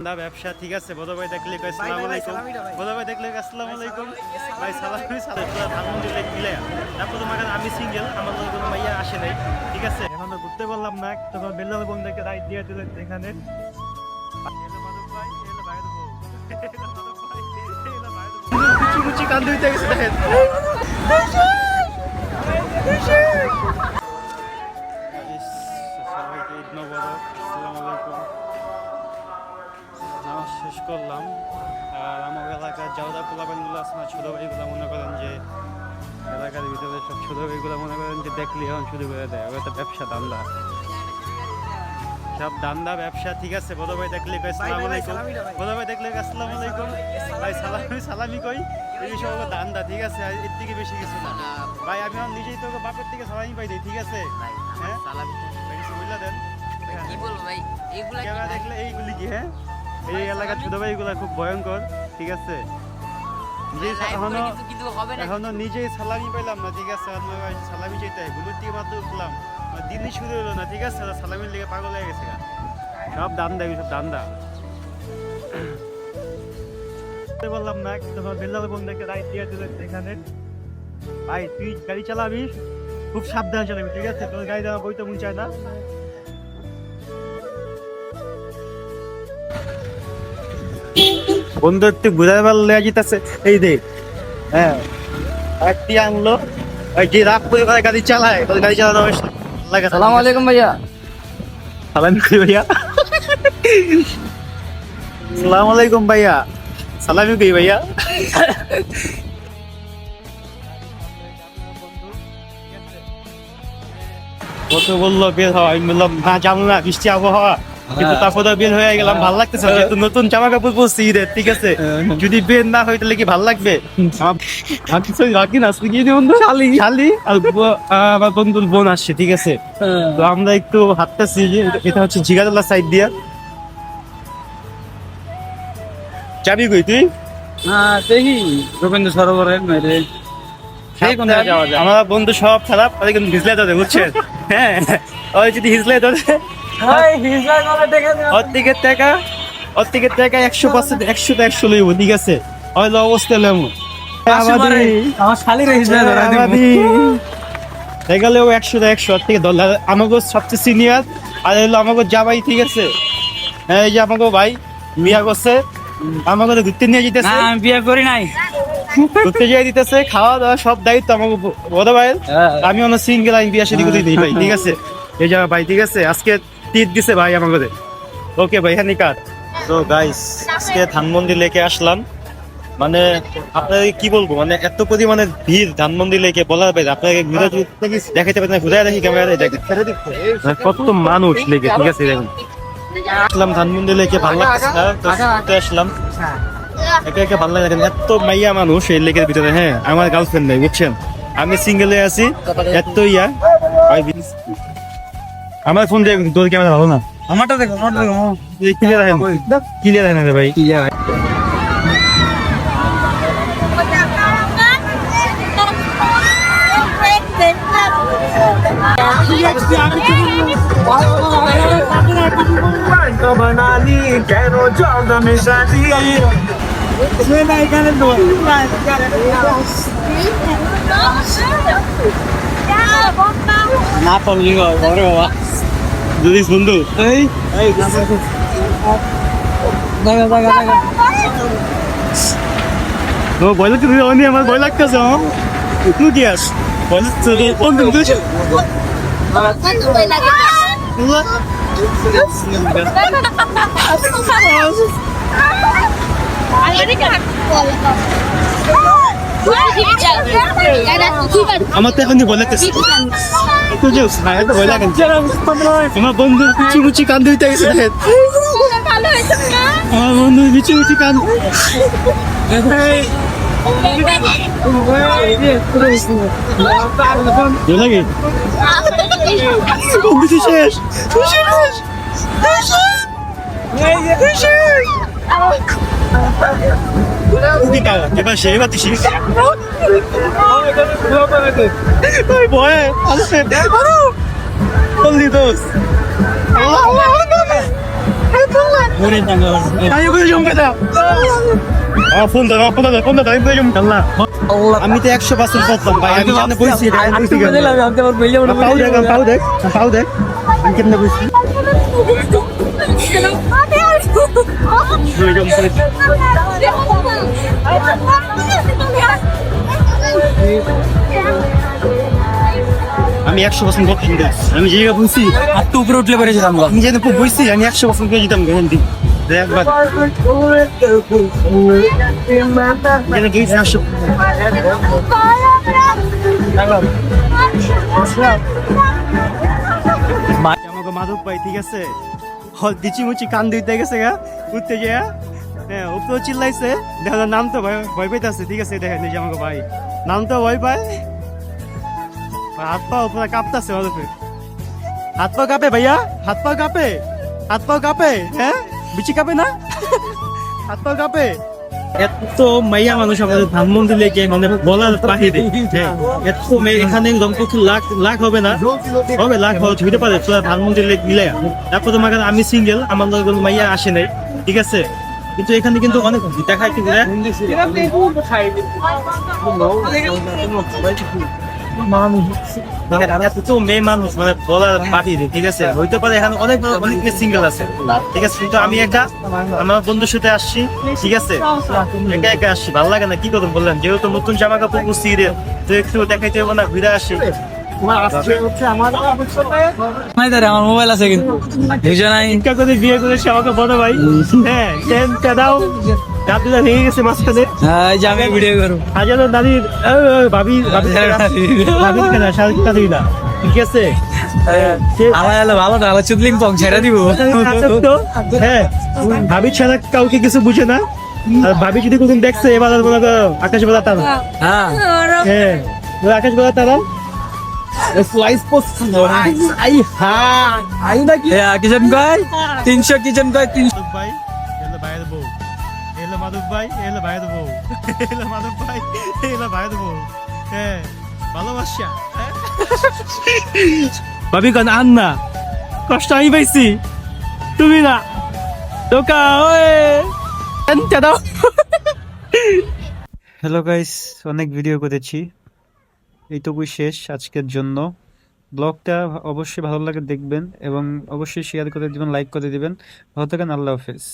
ব্যবসা ঠিক আছে বড় ভাই দেখলে আসসালামু আলাইকুম বড় ভাই দেখলে আসসালামু আলাইকুম ভাই সালাম ধানমন্ডি লেক মিলে তারপর তোমার আমি সিঙ্গেল আমার কোনো মাইয়া আসে নাই ঠিক আছে এখন তো ঘুরতে পারলাম না তখন বেল্লাল বন্ধুকে রাইড দিয়ে দিলেন এখানে কান ধুইতে গেছে দেখেন সবাইকে ঈদ মোবারক আসসালামু আলাইকুম নামাজ শেষ করলাম আর আমার এলাকার জাউদা পোলাপানগুলো আছে না ছোটো ভাইগুলো মনে করেন যে এলাকার ভিতরে সব ছোটো ভাইগুলো মনে করেন যে দেখলে এখন শুরু করে দেয় ওটা তো ব্যবসা দান্দা সব দান্দা ব্যবসা ঠিক আছে বড় ভাই দেখলে আসসালামু আলাইকুম বড় ভাই দেখলে আসসালামু আলাইকুম ভাই সালামি কই এই সব দান্দা ঠিক আছে এর থেকে বেশি কিছু না ভাই আমি আমার নিজেই তো বাপের থেকে সালামি পাই দিই ঠিক আছে হ্যাঁ সালামি কিছু বললা দেন কি বলবো ভাই এইগুলা কি দেখলে এইগুলি কি হ্যাঁ এই এলাকার ছোট ভাইগুলা খুব ভয়ঙ্কর ঠিক আছে এখনো নিজেই সালামি পাইলাম না ঠিক আছে সালামি চাইতে গুলোর দিকে মাত্র উঠলাম দিনই শুরু হলো না ঠিক আছে সালামির লেগে পাগল হয়ে গেছে সব দান্দা সব দান্দা বললাম না তোমার বেল্লাল বন্ধুকে রাইড দিয়ে দিলেন এখানে ভাই তুই গাড়ি চালাবি খুব সাবধানে চালাবি ঠিক আছে তোর গাড়ি দেওয়া বইতে মন চায় না বন্ধু একটু ঘুরাই ভালো লেগে যেতেছে এই দেখ হ্যাঁ একটি আনলো ওই যে রাগ করে গাড়ি চালায় তোর গাড়ি চালানো লাগে আসসালামু আলাইকুম ভাইয়া সালাম কই ভাইয়া আসসালামু আলাইকুম ভাইয়া সালামি কই ভাইয়া কত বললো বের হওয়া আমি বললাম না যাবো না বৃষ্টি আবহাওয়া কিন্তু তারপর বের হয়ে গেলাম ভালো লাগতেছে যেহেতু নতুন জামা কাপড় পরছি ঈদের ঠিক আছে যদি বের না হয় তাহলে কি ভালো লাগবে আমার বন্ধুর বোন আসছে ঠিক আছে তো আমরা একটু হাঁটতেছি এটা হচ্ছে জিগাতলা সাইড দিয়া যাবি কই তুই দেখি রবীন্দ্র সরোবরের মেরে আমার বন্ধু সব খারাপ কিন্তু হিজলে ধরে বুঝছেন হ্যাঁ ওই যদি হিজলে ধরে ওর থেকে টাকা 100% 100 লইব ঠিক আছে হইলো অবস্থা লেমন আমার শালির হিজলা ধরা দিবি দেখালেও 100 থেকে $1 আমাকে সবচেয়ে সিনিয়র আর হলো আমাকে জামাই ঠিক আছে হ্যাঁ এই যে আমাকে ভাই বিয়া করছে আমাকে ঘুরতে নিয়ে যেতেছে আমি বিয়ে করি নাই ঘুরতে যেয়ে দিতেছে খাওয়া দাওয়া সব দায়িত্ব আমাকে বড় ভাই আমি অন্য সিঙ্গেল আমি বিয়া শাদী করে দিই ভাই ঠিক আছে এই যা ভাই ঠিক আছে আজকে তীর দিছে ভাই আমাকে ওকে ভাই হ্যাঁ নিকাট তো গাইস আজকে ধানমন্ডি লেকে আসলাম মানে আপনাদের কি বলবো মানে এত পরিমাণে ভিড় ধানমন্ডি লেকে বলার বাইরে আপনাকে দেখাতে পারেন ঘুরে দেখি ক্যামেরায় দেখেন কত মানুষ লেকে ঠিক আছে দেখুন আসলাম ধানমন্ডি লেকে ভালো লাগছে না তো আসলাম একে একে ভালো লাগে এত মাইয়া মানুষ এই লেকের ভিতরে হ্যাঁ আমার গার্লফ্রেন্ড নেই বুঝছেন আমি সিঙ্গেলে আছি এত ইয়া আমার ফোন দিয়ে তোর ক্যামেরা ভালো না আমারটা দেখো ক্লিয়ার হয় না রে ভাই কেন জলদমে সাজি এখানে না পড়লি ঘরে বাবা যদি বন্ধু এই ভয় লাগছে আমার ভয় লাগতেছে তুই কি আস ভয় লাগছে বন্ধু আমার তো এখন ভয় লাগতেছে ভয় লাগে আমার বন্ধু মুচি কান ধুইতে গেছে আমার বন্ধু মুচি কান লাগে শেষ এবার সেই বাতিস ভয়ে আসছে বললি দোষ আমি ওকে জমকে দাও ফোন দাও আমি বলে জমকে আল্লাহ আমি তো 100% করতাম ভাই আমি জানি বইছি পাউ দেখ আমি কেমনে বইছি আমি 100% করতাম আমি জায়গা বইছি আর তো উপরে উঠলে পেরে যেতাম আমি জানি বইছি আমি 100% করে যেতাম গান্ধী একবার যেন গেছি 100 আমাকে মাধব ভাই ঠিক আছে দিচি মুচি কান দিতে গেছে গা উঠতে গিয়া হ্যাঁ উপরে চিল্লাইছে দেখা নাম তো ভয় পাইতেছে ঠিক আছে দেখেন এই যে আমাকে ভাই নাম তো ভয় পায় হাত পা উপরে কাঁপতেছে মাধবের হাত পা কাঁপে ভাইয়া হাত পা কাঁপে হ্যাঁ বিচি কাঁপে না হাত পা কাঁপে এত মাইয়া মানুষ আমাদের ধানমন্ডি লেগে মানে বলার বাহিরে এত মেয়ে এখানে দম্পতি লাখ হবে না হবে লাখ হইতে পারে তোরা ধানমন্ডি লেগ মিলে তারপর তোমার আমি সিঙ্গেল আমার কোনো মাইয়া আসে নাই ঠিক আছে কিন্তু এখানে কিন্তু অনেক দেখায় কিন্তু মেয়ে মানুষ মানে বলার বাহিরে ঠিক আছে হইতে পারে এখানে অনেক সিঙ্গেল আছে ঠিক আছে কিন্তু আমি একা আমার বন্ধুর সাথে আসছি ঠিক আছে একা আসছি ভালো লাগে না কি করবো বললেন যেহেতু নতুন জামা কাপড় পরছি তো একটু দেখাইতে হবে না ঘুরে আসি আমার মোবাইল আছে কিন্তু ইনকা করে বিয়ে করেছে আমাকে বড় ভাই হ্যাঁ দাও দাদুটা ভেঙে গেছে মাঝখানে হ্যাঁ যে আমি ভিডিও করবো হাজারো দাদির ভাবি না ঠিক আছে আমার এলো ভালো না আলো চুদলিং পং ছেড়ে দিব হ্যাঁ ভাবি ছাড়া কাউকে কিছু বুঝে না আর ভাবি যদি কোনদিন দেখছে এবার মনে করো আকাশ বেলা তারা হ্যাঁ হ্যাঁ আকাশ বেলা তারা কিচেন কয় 300 কিচেন কয় 300 ভাই এলো ভাইয়ের বউ এলো মাধব ভাই এলো ভাইয়ের বউ এলো মাধব ভাই এলো ভাইয়ের বউ হ্যাঁ ভালোবাসা ভাবি কেন আন না কষ্ট আমি পাইছি তুমি না দোকা দাও হ্যালো গাইস অনেক ভিডিও করেছি এইটুকুই শেষ আজকের জন্য ব্লগটা অবশ্যই ভালো লাগে দেখবেন এবং অবশ্যই শেয়ার করে দিবেন লাইক করে দিবেন ভালো থাকেন আল্লাহ হাফেজ